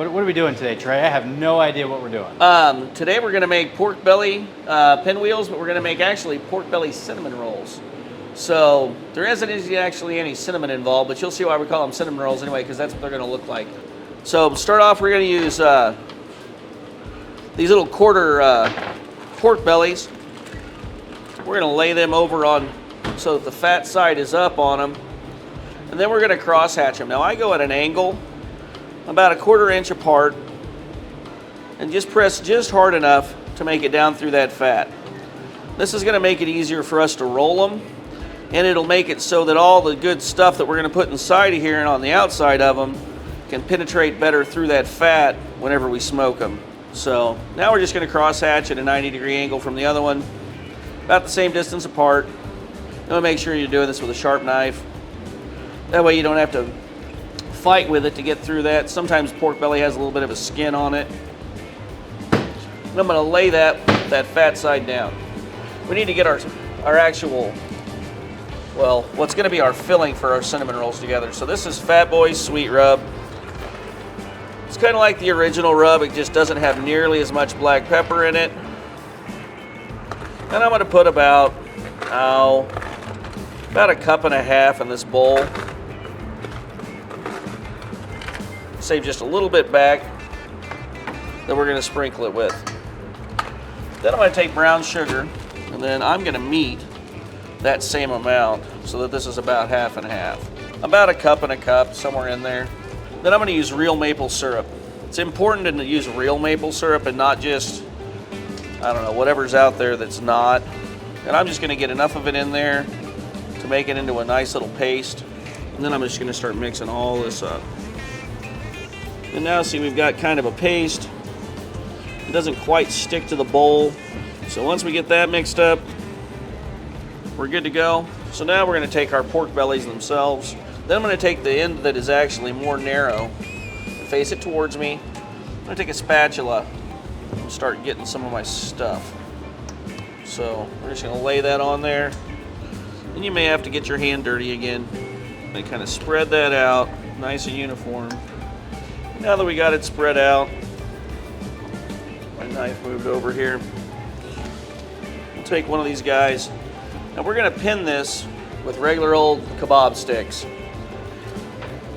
What are we doing today, Trey? I have no idea what we're doing. Today we're going to make pork belly pinwheels, but we're going to make actually pork belly cinnamon rolls. So there isn't actually any cinnamon involved, but you'll see why we call them cinnamon rolls anyway, because that's what they're going to look like. So to start off, we're going to use these little quarter pork bellies. We're going to lay them over on so that the fat side is up on them, and then we're going to cross hatch them. Now I go at an angle about 1/4 inch apart and just press just hard enough to make it down through that fat. This is going to make it easier for us to roll them, and it'll make it so that all the good stuff that we're going to put inside of here and on the outside of them can penetrate better through that fat whenever we smoke them. So now we're just going to cross hatch at a 90-degree angle from the other one, about the same distance apart. You want to make sure you're doing this with a sharp knife. That way you don't have to fight with it to get through that. Sometimes pork belly has a little bit of a skin on it. And I'm going to lay that fat side down. We need to get our actual, well, what's going to be our filling for our cinnamon rolls together. So this is Fat Boy's Sweet Rub. It's kind of like the original rub, it just doesn't have nearly as much black pepper in it. And I'm going to put about 1.5 cups in this bowl. Save just a little bit back that we're going to sprinkle it with. Then I'm going to take brown sugar, and then I'm going to meet that same amount so that this is about half and half. About 1 cup, somewhere in there. Then I'm going to use real maple syrup. It's important to use real maple syrup and not just, I don't know, whatever's out there that's not. And I'm just going to get enough of it in there to make it into a nice little paste. And then I'm just going to start mixing all this up. And now see, we've got kind of a paste. It doesn't quite stick to the bowl. So once we get that mixed up, we're good to go. So now we're going to take our pork bellies themselves. Then I'm going to take the end that is actually more narrow and face it towards me. I'm going to take a spatula and start getting some of my stuff. So we're just going to lay that on there. And you may have to get your hand dirty again. And kind of spread that out nice and uniform. Now that we got it spread out, my knife moved over here. We'll take one of these guys, and we're going to pin this with regular old kebab sticks.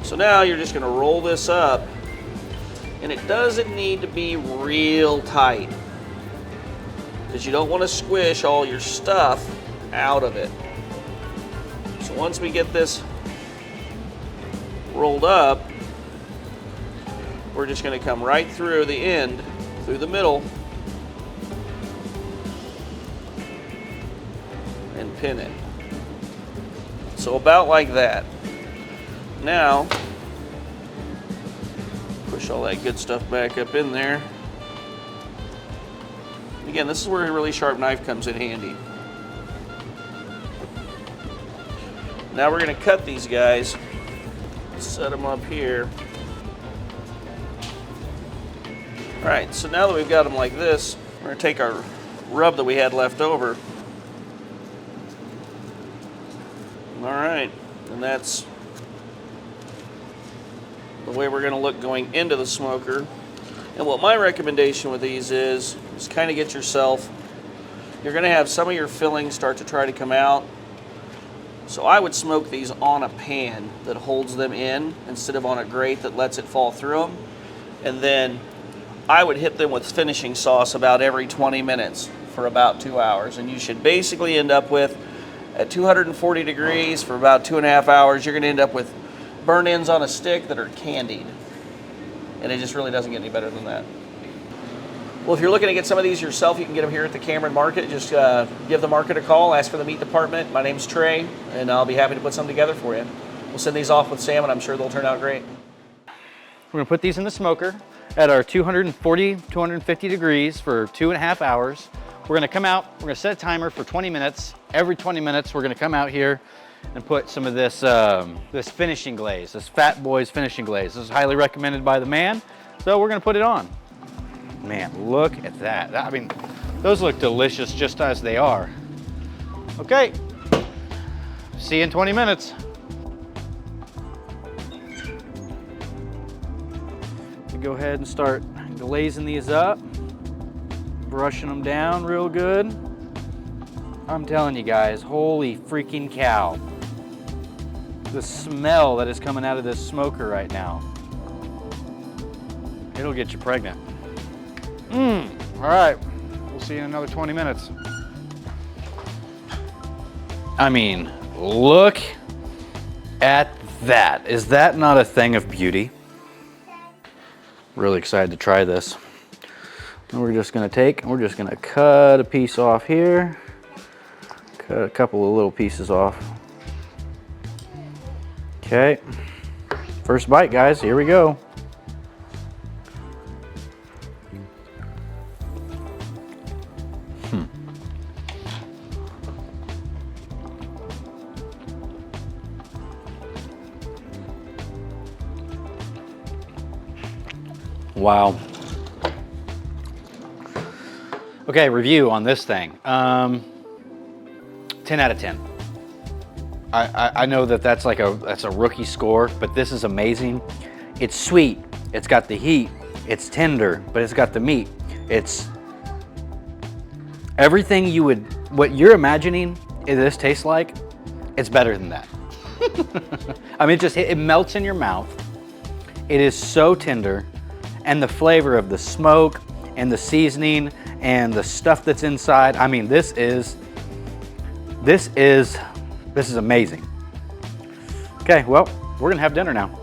So now you're just going to roll this up, and it doesn't need to be real tight because you don't want to squish all your stuff out of it. So once we get this rolled up, we're just going to come right through the end, through the middle, and pin it. So about like that. Now, push all that good stuff back up in there. Again, this is where a really sharp knife comes in handy. Now we're going to cut these guys, set them up here. All right, so now that we've got them like this, we're going to take our rub that we had left over. All right, and that's the way we're going to look going into the smoker. And what my recommendation with these is kind of get yourself, you're going to have some of your fillings start to try to come out. So I would smoke these on a pan that holds them in instead of on a grate that lets it fall through them. And then I would hit them with finishing sauce about every 20 minutes for about 2 hours. And you should basically end up with, at 240 degrees for about 2.5 hours, you're going to end up with burn ends on a stick that are candied. And it just really doesn't get any better than that. Well, if you're looking to get some of these yourself, you can get them here at the Cameron Market. Just give the market a call, ask for the meat department. My name's Trey, and I'll be happy to put some together for you. We'll send these off with Sam, and I'm sure they'll turn out great. We're going to put these in the smoker at our 240, 250 degrees for 2.5 hours. We're going to come out, we're going to set a timer for 20 minutes. Every 20 minutes, we're going to come out here and put some of this this finishing glaze, this Fat Boy's finishing glaze. This is highly recommended by the man, so we're going to put it on. Man, look at that. I mean, those look delicious just as they are. Okay, see you in 20 minutes. go ahead and start glazing these up, brushing them down real good. I'm telling you guys, holy freaking cow. The smell that is coming out of this smoker right now. It'll get you pregnant. All right, we'll see you in another 20 minutes. I mean, look at that. Is that not a thing of beauty? Really excited to try this. And we're just gonna cut a piece off here. Cut a couple of little pieces off. Okay, first bite, guys, here we go. Wow. Okay, review on this thing. 10 out of 10. I know that's a rookie score, but this is amazing. It's sweet, it's got the heat, it's tender, but it's got the meat. It's everything what you're imagining this tastes like, it's better than that. I mean, it melts in your mouth. It is so tender, and the flavor of the smoke and the seasoning and the stuff that's inside. I mean, this is amazing. Okay, well, we're gonna have dinner now.